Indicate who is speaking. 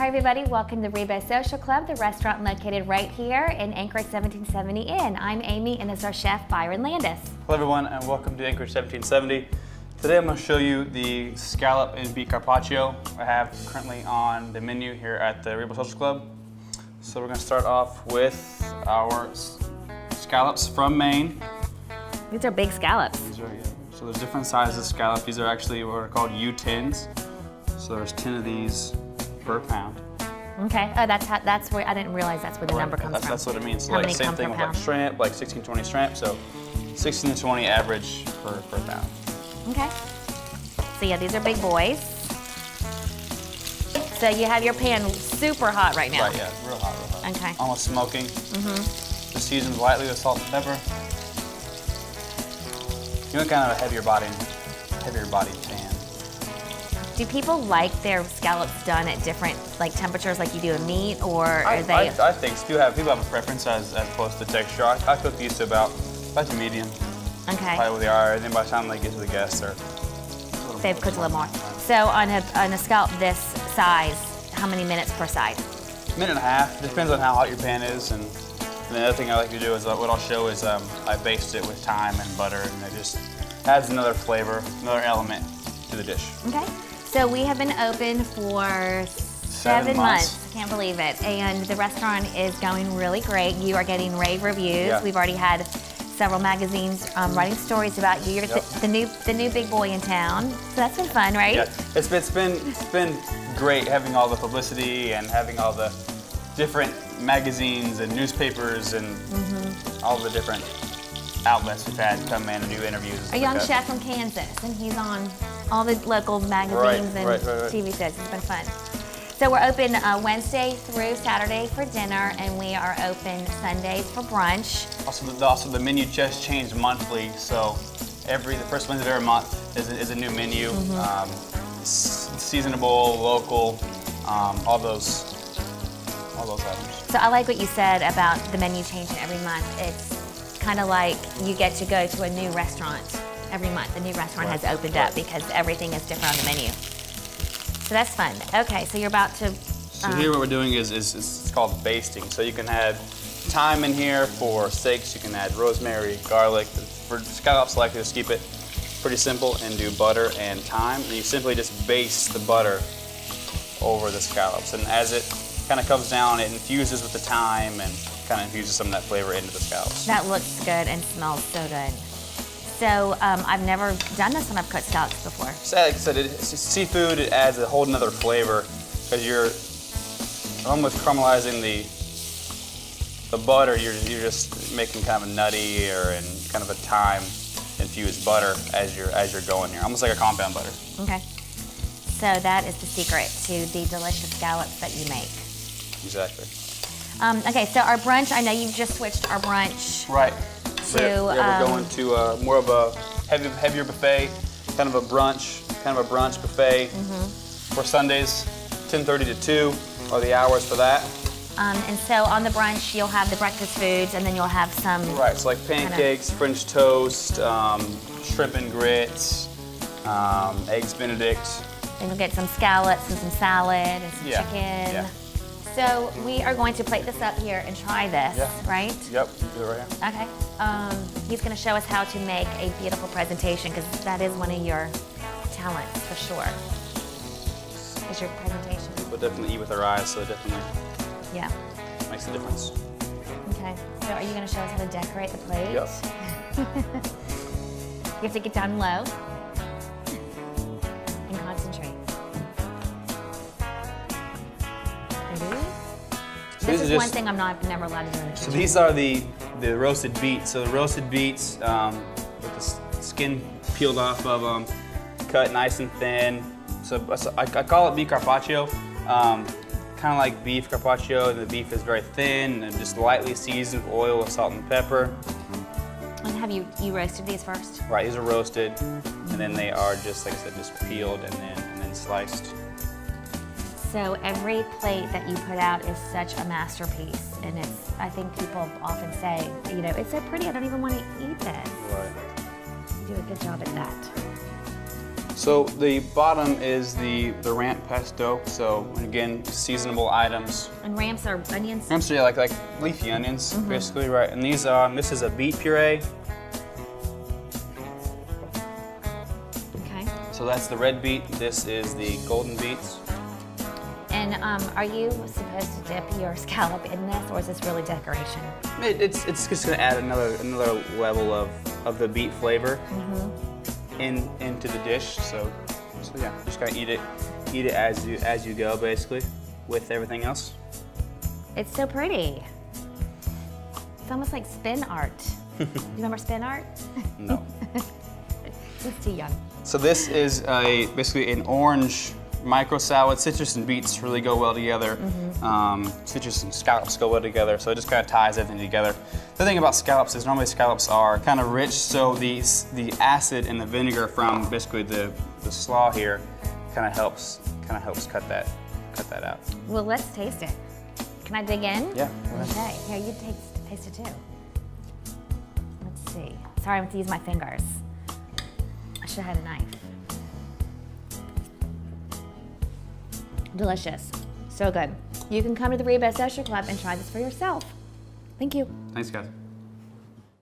Speaker 1: Hi everybody, welcome to Rebo Social Club, the restaurant located right here in Anchorage 1770 Inn. I'm Amy and this is our chef, Byron Landis.
Speaker 2: Hello everyone and welcome to Anchorage 1770. Today I'm going to show you the scallop and beef carpaccio I have currently on the menu here at the Rebo Social Club. So we're going to start off with our scallops from Maine.
Speaker 1: These are big scallops.
Speaker 2: So there's different sizes of scallop. These are actually what are called U-tins. So there's 10 of these per pound.
Speaker 1: Okay. Oh, that's where I didn't realize that's where the number comes from.
Speaker 2: That's what it means. So
Speaker 1: How
Speaker 2: like
Speaker 1: many
Speaker 2: same
Speaker 1: come
Speaker 2: thing
Speaker 1: per
Speaker 2: with
Speaker 1: pound?
Speaker 2: like shrimp, like 16, 20 shrimp. So 16 to 20 average per pound.
Speaker 1: Okay. So yeah, these are big boys. So you have your pan super hot right now.
Speaker 2: Right, yeah, real hot, real hot.
Speaker 1: Okay.
Speaker 2: Almost smoking. Mm-hmm. Just seasoned lightly with salt and pepper. You want kind of a heavier body pan.
Speaker 1: Do people like their scallops done at different temperatures like you do a meat, or are they?
Speaker 2: I think people have a preference as opposed to texture. I cook these to about to medium.
Speaker 1: Okay.
Speaker 2: Probably what they are. And then by the time they get to the guests,
Speaker 1: They've cooked a little more. So on a scallop this size, how many minutes per side?
Speaker 2: Minute and a half. Depends on how hot your pan is. And the other thing I like to do is what I'll show is I baste it with thyme and butter, and it just adds another flavor, another element to the dish.
Speaker 1: Okay. So we have been open for 7 months. I can't believe it. And the restaurant is going really great. You are getting rave reviews. Yeah. We've already had several magazines writing stories about you. You're the new big boy in town. So that's been fun, right?
Speaker 2: Yeah, it's been great having all the publicity and having all the different magazines and newspapers and all the different outlets we've had come in and do interviews.
Speaker 1: A young chef from Kansas, and he's on all the local magazines and TV shows. It's been fun. So we're open Wednesday through Saturday for dinner, and we are open Sundays for brunch.
Speaker 2: Also the menu just changed monthly, so the first Wednesday of every month is a new menu. Seasonable, local, all those items.
Speaker 1: So I like what you said about the menu changing every month. It's kind of like you get to go to a new restaurant every month. The new restaurant has opened up because everything is different on the menu. So that's fun. Okay, so you're about to...
Speaker 2: So here what we're doing is it's called basting. So you can add thyme in here for steaks. You can add rosemary, garlic. For scallops, I like to just keep it pretty simple and do butter and thyme. And you simply just baste the butter over the scallops. And as it kind of comes down, it infuses with the thyme and kind of infuses some of that flavor into the scallops.
Speaker 1: That looks good and smells so good. So I've never done this when I've cooked scallops before.
Speaker 2: So, like I said, it's seafood. It adds a whole nother flavor because you're almost caramelizing the butter. You're just making kind of a nutty and kind of a thyme infused butter as you're going here, almost like a compound butter. Okay.
Speaker 1: So that is the secret to the delicious scallops that you make.
Speaker 2: Exactly.
Speaker 1: Okay, so our brunch, I know you've just switched our brunch.
Speaker 2: Right. We're going to more of a heavier buffet, kind of a brunch buffet. For Sundays, 10:30 to 2 are the hours for that.
Speaker 1: And so on the brunch, you'll have the breakfast foods, and then you'll have some...
Speaker 2: Right, so like pancakes, French toast, shrimp and grits, eggs Benedict.
Speaker 1: Then you'll get some scallops and some salad and some chicken.
Speaker 2: Yeah.
Speaker 1: So we are going to plate this up here and try this, right?
Speaker 2: Yep, do it right here.
Speaker 1: Okay. He's going to show us how to make a beautiful presentation, because that is one of your talents for sure. Is your presentation.
Speaker 2: We'll definitely eat with our eyes, so it definitely makes a difference.
Speaker 1: Okay. So are you going to show us how to decorate the plate?
Speaker 2: Yep.
Speaker 1: You have to get down low and concentrate. This is one thing I'm never allowed to do in the kitchen.
Speaker 2: So these are the roasted beets. So the roasted beets with the skin peeled off of them, cut nice and thin. So I call it beef carpaccio. Kind of like beef carpaccio, and the beef is very thin and just lightly seasoned with oil with salt and pepper.
Speaker 1: And have you roasted these first?
Speaker 2: Right, these are roasted, and then they are just, like I said, just peeled and then sliced.
Speaker 1: So every plate that you put out is such a masterpiece, and I think people often say, it's so pretty, I don't even want to eat this.
Speaker 2: Right.
Speaker 1: You do a good job at that.
Speaker 2: So the bottom is the ramp pesto. So again, seasonable items.
Speaker 1: And ramps are onions?
Speaker 2: Ramps are like leafy onions, basically, right? And these this is a beet puree.
Speaker 1: Okay.
Speaker 2: So that's the red beet. This is the golden beets.
Speaker 1: And are you supposed to dip your scallop in this, or is this really decoration?
Speaker 2: It's just gonna add another level of the beet flavor into the dish. So yeah, just gotta eat it as you go, basically, with everything else.
Speaker 1: It's so pretty. It's almost like spin art. You remember spin art?
Speaker 2: No.
Speaker 1: It's too young.
Speaker 2: So this is basically an orange micro salad. Citrus and beets really go well together. Citrus and scallops go well together, so it just kind of ties everything together. The thing about scallops is normally scallops are kind of rich, so the acid and the vinegar from basically the slaw here kind of helps cut that out.
Speaker 1: Well, let's taste it. Can I dig in?
Speaker 2: Yeah.
Speaker 1: Okay. Here, you taste it too. Let's see. Sorry, I have to use my fingers. I should have had a knife. Delicious. So good. You can come to the Reba Social Club and try this for yourself. Thank you.
Speaker 2: Thanks, guys.